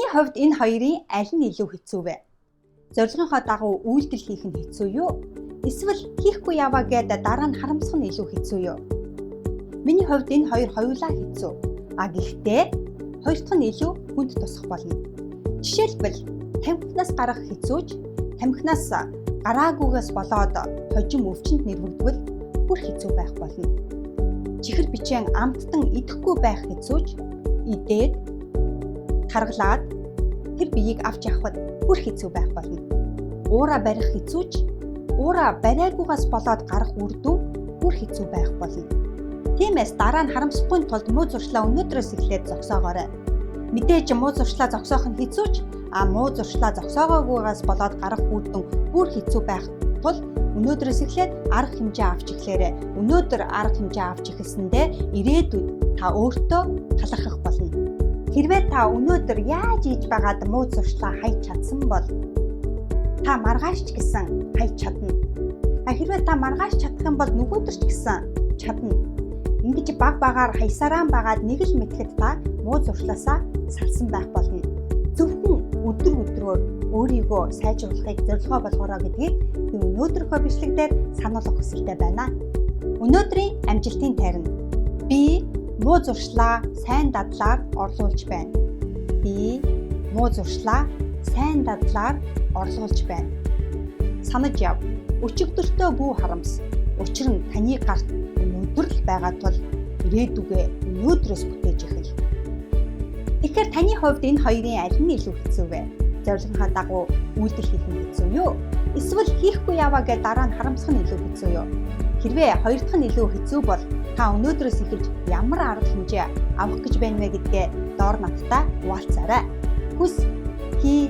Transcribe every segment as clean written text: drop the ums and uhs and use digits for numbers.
Таны хувьд энэ хоёрын аль нь илүү хэцүү вэ? Зорилгынхоо дагуу үйлдэл хийх нь хэцүү юу? Эсвэл хийхгүй яваа гэдэг дараа нь харамсах нь илүү хэцүү юу? Миний хувьд энэ хоёр хоёулаа хэцүү. Гэхдээ хоёр дахь нь илүү хүнд тусах болно. Жишээлбэл тамхинаас гарах хэцүүж, тамхинаас гараагүйгээс болоод хожим өвчнөд нэрвэгдвэл бүр хэцүү байх болно. Чихэр бичэн амттан идэхгүй байх хэцүүж, идээд таргалаад тэр биеийг авч явахад бүр хэцүү байх болно. Уура барих хэцүүж, уура бариагүйгаас болоод гарах үр дүн бүр хэцүү байх болно. Тиймээс дараа нь харамсахгүй тулд муу зуршлаа өнөөдрөөс эхлээд зогсоогоорой. Мэдээж муу зуршлаа зогсоох нь хэцүүч, муу зуршлаа зогсоогоогүйгаас болоод гарах үр дүн бүр хэцүү байх тул өнөөдрөөс эхлээд арга хэмжээ авч эхлээрэй. Өнөөдөр арга хэмжээ авч эхэлсэндээ ирээдүйд та өөртөө талархах болно. Хэрвээ та өнөөдөр яаж ийж байгаад муу зуршлаа хайж чадсан бол та маргааш ч гэсэн хайж чадна. Хэрвээ та маргааш чадах юм бол нөгөөдөр ч гэсэн чадна. Ингэж баг багаар хаясараа байгаад нэг л мэтгэд та муу зуршлаасаа салсан байх болно. Зөвхөн өдөр өдрөөр өөрийгөө сайжруулахыг зорилгоо болгоорой гэдгийг би өнөөдрийнхөө бичлэгдээр сануулгах хүсэлтэй байна. Өнөөдрийн амжилтын тарина. Би муу зуршлаа сайн дадлаар орлуулж байна. Би муу зуршлаа сайн дадлаар орлуулж байна. Санаж яв. Өчигдөртөө бүү харамс. Учир нь таны гарт өнөөдөр л байгаа тул ирээдүгээ өнөөдрөөс бүтээж эхэл. Тэгэхээр таны хувьд энэ хоёрын аль нь илүү хэцүү вэ? Зорилгынхаа дагуу үйлдэл хийх нь хэцүү юу? Эсвэл хийхгүй яваа гэж дараа нь харамсах нь илүү хэцүү юу? Хэрвээ хоёр дахь нь илүү хэцүү бол та өнөөдрөөс эхэлж ямар арга хэмжээ авах гэж байна вэ гэдгээ доор надтай хуваалцаарай. Хүс, хий,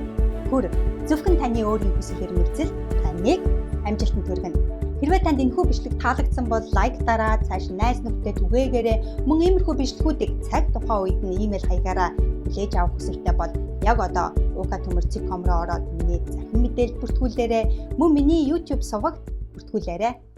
хөр. Зөвхөн таны өөрийн хүсэл эрмэлзэл таныг амжилтанд хүргэнэ. Хэрвээ танд энэхүү бичлэг таалагдсан бол лайк дараад цааш найз нөхдөд түгээгээрэй. Мөн иймэрхүү бичлэгүүдийг цаг тухайн үед нь имэйл хаягаараа хүлээж авах хүсэлтэй бол яг одоо uka.com руу ороод миний захин мэдээлэл бүртгүүлээрэй. Мөн миний YouTube сувагт бүртгүүлээрэй.